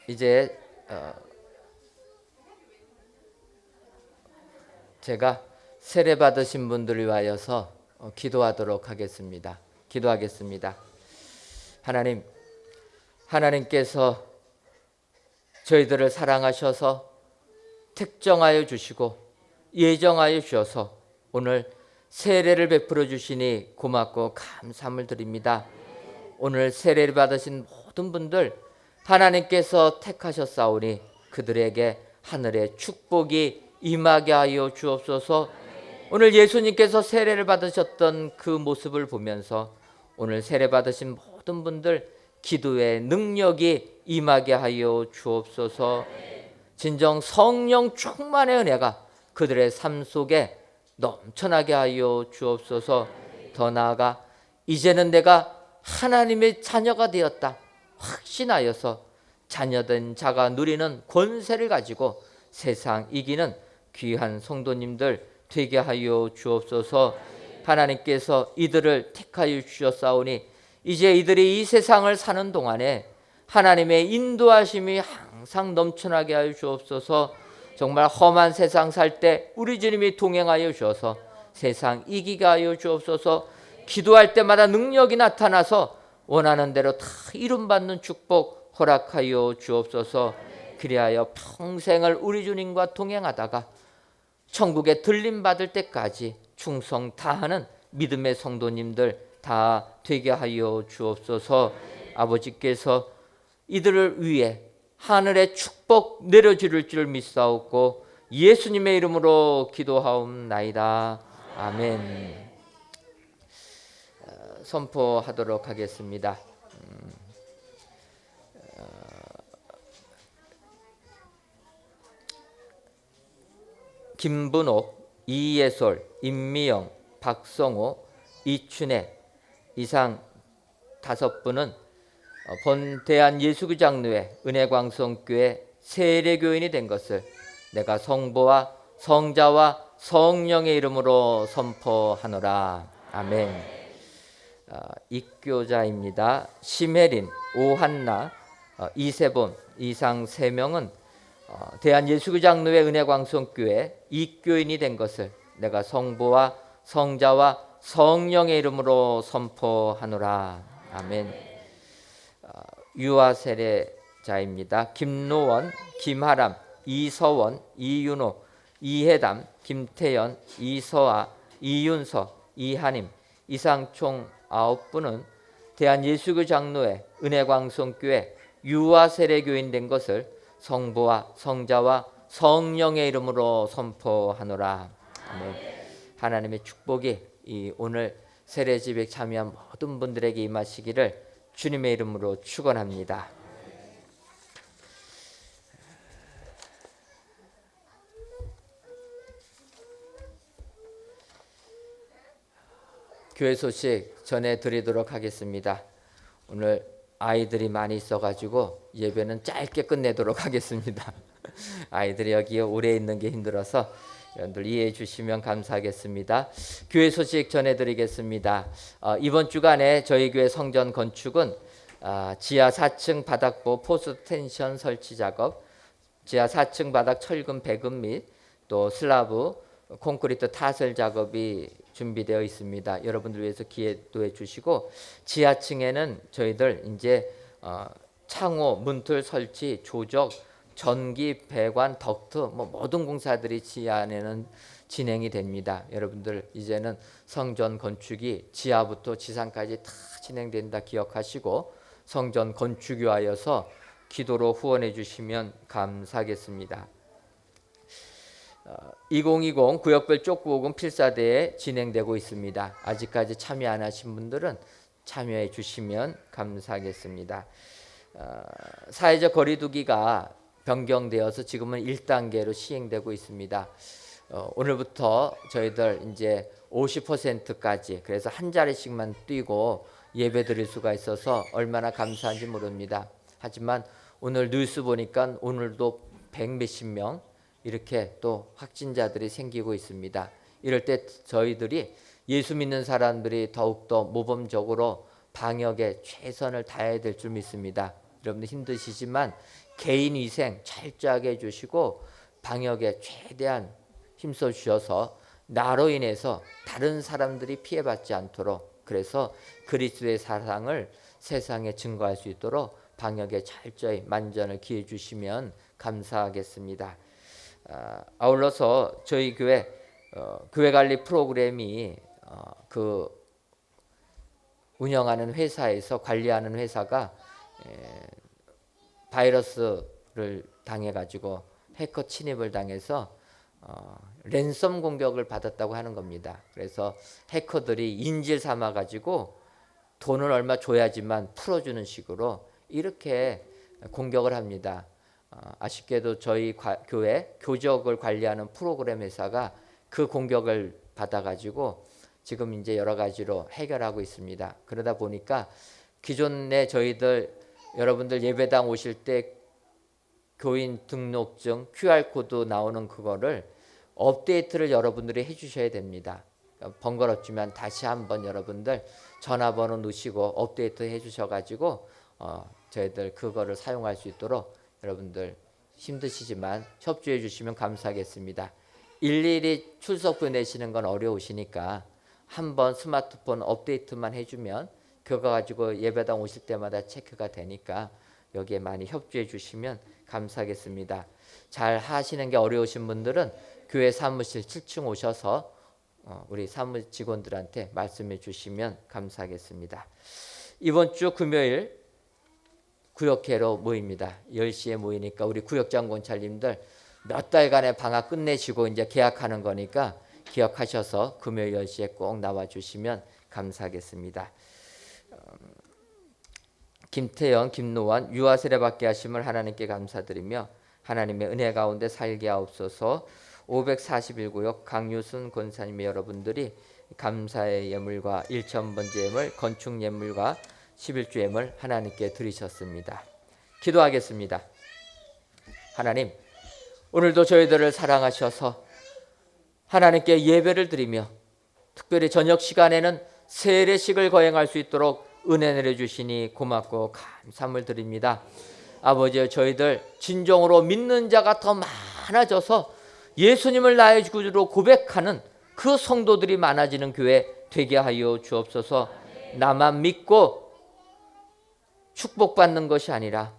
이제 제가 세례 받으신 분들을 위하여서 기도하도록 하겠습니다. 기도하겠습니다. 하나님께서 저희들을 사랑하셔서 특정하여 주시고 예정하여 주셔서 오늘 세례를 베풀어 주시니 고맙고 감사함을 드립니다. 오늘 세례를 받으신 모든 분들 하나님께서 택하셨사오니 그들에게 하늘의 축복이 임하게 하여 주옵소서. 오늘 예수님께서 세례를 받으셨던 그 모습을 보면서 오늘 세례 받으신 모든 분들 기도의 능력이 임하게 하여 주옵소서. 진정 성령 충만의 은혜가 그들의 삶 속에 넘쳐나게 하여 주옵소서. 더 나아가 이제는 내가 하나님의 자녀가 되었다 확신하여서 자녀된 자가 누리는 권세를 가지고 세상 이기는 귀한 성도님들 되게 하여 주옵소서. 하나님께서 이들을 택하여 주셨사오니 이제 이들이 이 세상을 사는 동안에 하나님의 인도하심이 항상 넘쳐나게 하여 주옵소서. 정말 험한 세상 살 때 우리 주님이 동행하여 주셔서 세상 이기게 하여 주옵소서. 기도할 때마다 능력이 나타나서 원하는 대로 다 이름받는 축복 허락하여 주옵소서. 그리하여 평생을 우리 주님과 동행하다가 천국에 들림 받을 때까지 충성 다하는 믿음의 성도님들 다 되게 하여 주옵소서. 아버지께서 이들을 위해 하늘의 축복 내려주실 줄 믿사옵고 예수님의 이름으로 기도하옵나이다. 아멘. 선포하도록 하겠습니다. 김분옥, 이예솔, 임미영, 박성호, 이춘혜 이상 5분은 본 대한예수교장로회 은혜광성교회 세례교인이 된 것을 내가 성부와 성자와 성령의 이름으로 선포하노라. 아멘. 입교자입니다. 심혜린, 오한나, 이세본 이상 3명은 대한예수교장로회 은혜광성교회 입교인이 된 것을 내가 성부와 성자와 성령의 이름으로 선포하노라. 아멘. 유아 세례자입니다. 김노원, 김하람, 이서원, 이윤호, 이해담, 김태연, 이서아, 이윤서, 이한임 이상 총 9분은 대한예수교장로회 은혜광성교회 유아 세례교인 된 것을 성부와 성자와 성령의 이름으로 선포하노라. 아멘. 하나님의 축복이 이 오늘 세례집에 참여한 모든 분들에게 임하시기를 주님의 이름으로 축원합니다. 교회 소식 전해드리도록 하겠습니다. 오늘 아이들이 많이 있어가지고 예배는 짧게 끝내도록 하겠습니다. 아이들이 여기에 오래 있는 게 힘들어서 여러분들 이해해 주시면 감사하겠습니다. 교회 소식 전해드리겠습니다. 이번 주간에 저희 교회 성전 건축은 지하 4층 바닥보 포스 텐션 설치 작업, 지하 4층 바닥 철근 배금 및 또 슬라브 콘크리트 타설 작업이 준비되어 있습니다. 여러분들 위해서 기도해 주시고 지하층에는 저희들 이제 창호, 문틀 설치, 조적, 전기, 배관, 덕트 모든 공사들이 지하에는 진행이 됩니다. 여러분들 이제는 성전 건축이 지하부터 지상까지 다 진행된다 기억하시고 성전 건축 위하여서 기도로 후원해 주시면 감사하겠습니다. 2020 구역별 족구호금 필사대회 진행되고 있습니다. 아직까지 참여 안 하신 분들은 참여해 주시면 감사하겠습니다. 사회적 거리두기가 변경되어서 지금은 1단계로 시행되고 있습니다. 오늘부터 저희들 이제 50%까지 그래서 한 자리씩만 뛰고 예배 드릴 수가 있어서 얼마나 감사한지 모릅니다. 하지만 오늘 뉴스 보니까 오늘도 100몇십 명 이렇게 또 확진자들이 생기고 있습니다. 이럴 때 저희들이 예수 믿는 사람들이 더욱더 모범적으로 방역에 최선을 다해야 될 줄 믿습니다. 여러분들 힘드시지만 개인 위생 철저하게 해주시고 방역에 최대한 힘써 주셔서 나로 인해서 다른 사람들이 피해받지 않도록 그래서 그리스도의 사랑을 세상에 증거할 수 있도록 방역에 철저히 만전을 기해 주시면 감사하겠습니다. 아울러서 저희 교회 교회 관리 프로그램이 그 운영하는 회사에서 관리하는 회사가 바이러스를 당해가지고 해커 침입을 당해서 랜섬 공격을 받았다고 하는 겁니다. 그래서 해커들이 인질 삼아가지고 돈을 얼마 줘야지만 풀어주는 식으로 이렇게 공격을 합니다. 아쉽게도 저희 교회 교적을 관리하는 프로그램 회사가 그 공격을 받아가지고 지금 이제 여러 가지로 해결하고 있습니다. 그러다 보니까 기존에 저희들 여러분들 예배당 오실 때 교인 등록증 QR코드 나오는 그거를 업데이트를 여러분들이 해주셔야 됩니다. 번거롭지만 다시 한번 여러분들 전화번호 넣으시고 업데이트 해주셔가지고 저희들 그거를 사용할 수 있도록 여러분들 힘드시지만 협조해 주시면 감사하겠습니다. 일일이 출석 보내시는 건 어려우시니까 한번 스마트폰 업데이트만 해주면 그거 가지고 예배당 오실 때마다 체크가 되니까 여기에 많이 협조해 주시면 감사하겠습니다. 잘 하시는 게 어려우신 분들은 교회 사무실 7층 오셔서 우리 사무 직원들한테 말씀해 주시면 감사하겠습니다. 이번 주 금요일 구역회로 모입니다. 10시에 모이니까 우리 구역장 권찰님들 몇 달간의 방학 끝내시고 이제 계약하는 거니까 기억하셔서 금요일 10시에 꼭 나와주시면 감사하겠습니다. 김태영, 김노환, 유아 세례받게 하심을 하나님께 감사드리며 하나님의 은혜 가운데 살게 하옵소서. 541구역 강유순 권사님의 여러분들이 감사의 예물과 1,000번째 예물, 건축 예물과 11주 예물 하나님께 드리셨습니다. 기도하겠습니다. 하나님, 오늘도 저희들을 사랑하셔서 하나님께 예배를 드리며 특별히 저녁 시간에는 세례식을 거행할 수 있도록 은혜 내려주시니 고맙고 감사함을 드립니다. 아버지, 저희들 진정으로 믿는 자가 더 많아져서 예수님을 나의 구주로 고백하는 그 성도들이 많아지는 교회 되게 하여 주옵소서. 나만 믿고 축복받는 것이 아니라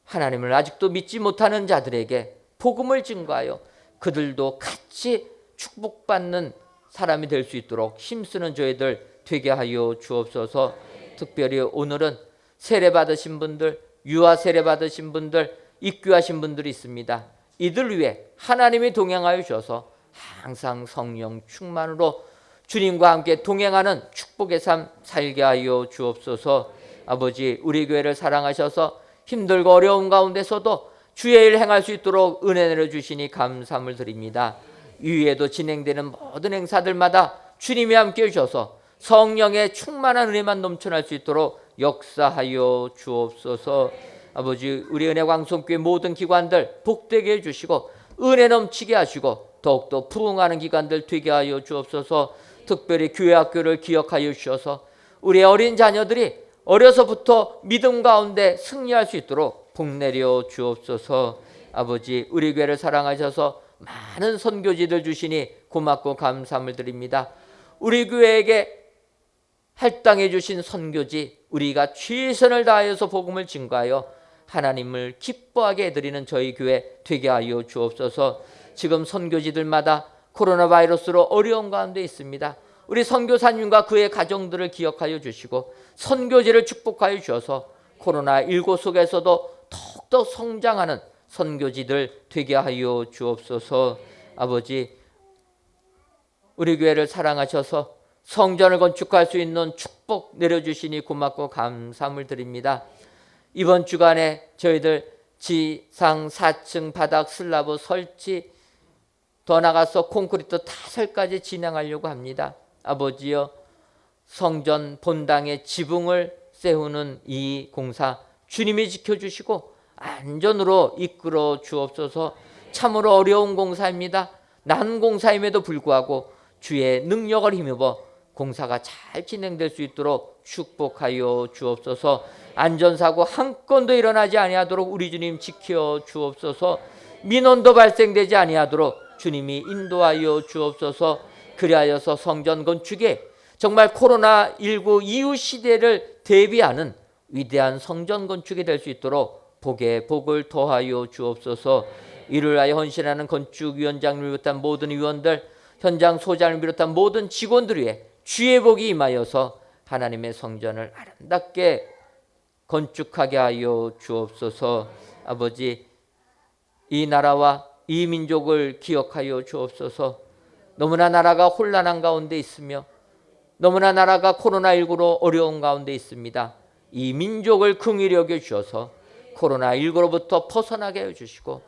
하나님을 아직도 믿지 못하는 자들에게 복음을 증거하여 그들도 같이 축복받는 사람이 될 수 있도록 힘쓰는 저희들 되게 하여 주옵소서. 특별히 오늘은 세례받으신 분들, 유아 세례받으신 분들, 입교하신 분들이 있습니다. 이들 위해 하나님이 동행하여 주셔서 항상 성령 충만으로 주님과 함께 동행하는 축복의 삶 살게 하여 주옵소서. 아버지, 우리 교회를 사랑하셔서 힘들고 어려운 가운데서도 주의 일 행할 수 있도록 은혜 내려주시니 감사함을 드립니다. 이후에도 진행되는 모든 행사들마다 주님이 함께 해주셔서 성령의 충만한 은혜만 넘쳐날 수 있도록 역사하여 주옵소서. 아버지, 우리 은혜광송교회 모든 기관들 복되게 해주시고 은혜 넘치게 하시고 더욱더 부흥하는 기관들 되게 하여 주옵소서. 특별히 교회 학교를 기억하여 주셔서 우리 어린 자녀들이 어려서부터 믿음 가운데 승리할 수 있도록 복 내려 주옵소서. 아버지, 우리 교회를 사랑하셔서 많은 선교지들 주시니 고맙고 감사함을 드립니다. 우리 교회에게 할당해 주신 선교지 우리가 최선을 다하여서 복음을 증거하여 하나님을 기뻐하게 해드리는 저희 교회 되게 하여 주옵소서. 지금 선교지들마다 코로나 바이러스로 어려운 가운데 있습니다. 우리 선교사님과 그의 가정들을 기억하여 주시고 선교지를 축복하여 주셔서 코로나19 속에서도 더욱더 성장하는 선교지들 되게 하여 주옵소서. 아버지, 우리 교회를 사랑하셔서 성전을 건축할 수 있는 축복 내려주시니 고맙고 감사함을 드립니다. 이번 주간에 저희들 지상 4층 바닥 슬라브 설치, 더 나가서 콘크리트 타설까지 진행하려고 합니다. 아버지여, 성전 본당의 지붕을 세우는 이 공사 주님이 지켜주시고 안전으로 이끌어 주옵소서. 참으로 어려운 공사입니다. 난 공사임에도 불구하고 주의 능력을 힘입어 공사가 잘 진행될 수 있도록 축복하여 주옵소서. 안전사고 한 건도 일어나지 아니하도록 우리 주님 지켜 주옵소서. 민원도 발생되지 아니하도록 주님이 인도하여 주옵소서. 그리하여서 성전 건축에 정말 코로나19 이후 시대를 대비하는 위대한 성전 건축이 될 수 있도록 복에 복을 더하여 주옵소서. 이를 위하여 헌신하는 건축위원장을 비롯한 모든 위원들, 현장 소장을 비롯한 모든 직원들 위해 주의 복이 임하여서 하나님의 성전을 아름답게 건축하게 하여 주옵소서. 아버지, 이 나라와 이 민족을 기억하여 주옵소서. 너무나 나라가 혼란한 가운데 있으며 너무나 나라가 코로나19로 어려운 가운데 있습니다. 이 민족을 긍휼히 여겨 주셔서 코로나19로부터 벗어나게 해주시고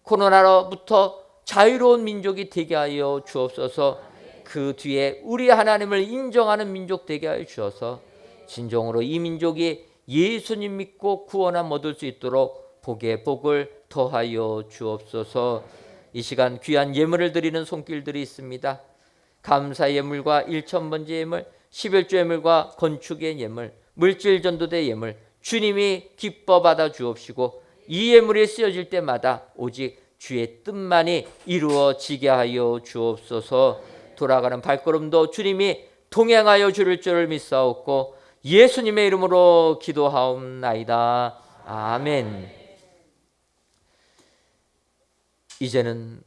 코로나로부터 자유로운 민족이 되게 하여 주옵소서. 그 뒤에 우리 하나님을 인정하는 민족 되게 하여 주셔서 진정으로 이 민족이 예수님 믿고 구원함 얻을 수 있도록 복에 복을 더하여 주옵소서. 이 시간 귀한 예물을 드리는 손길들이 있습니다. 감사 예물과 1,000번째 예물, 11조 예물과 건축의 예물, 물질 전도대 예물 주님이 기뻐 받아 주옵시고 이 예물이 쓰여질 때마다 오직 주의 뜻만이 이루어지게 하여 주옵소서. 돌아가는 발걸음도 주님이 동행하여 주를 줄을 믿사옵고 예수님의 이름으로 기도하옵나이다. 아멘. 이제는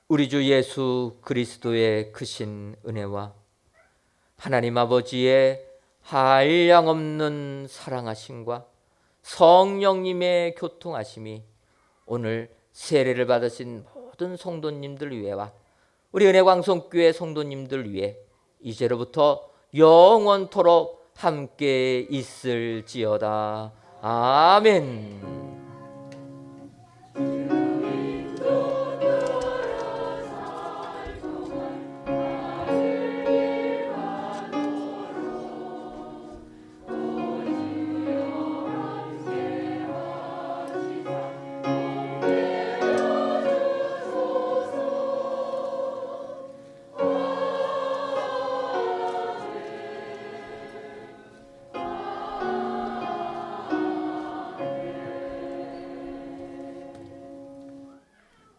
우리 주 예수 그리스도의 크신 은혜와 하나님 아버지의 한량없는 사랑하심과 성령님의 교통하심이 오늘 세례를 받으신 모든 성도님들 위에와 우리 은혜광성교회 성도님들 위해 이제로부터 영원토록 함께 있을지어다. 아멘.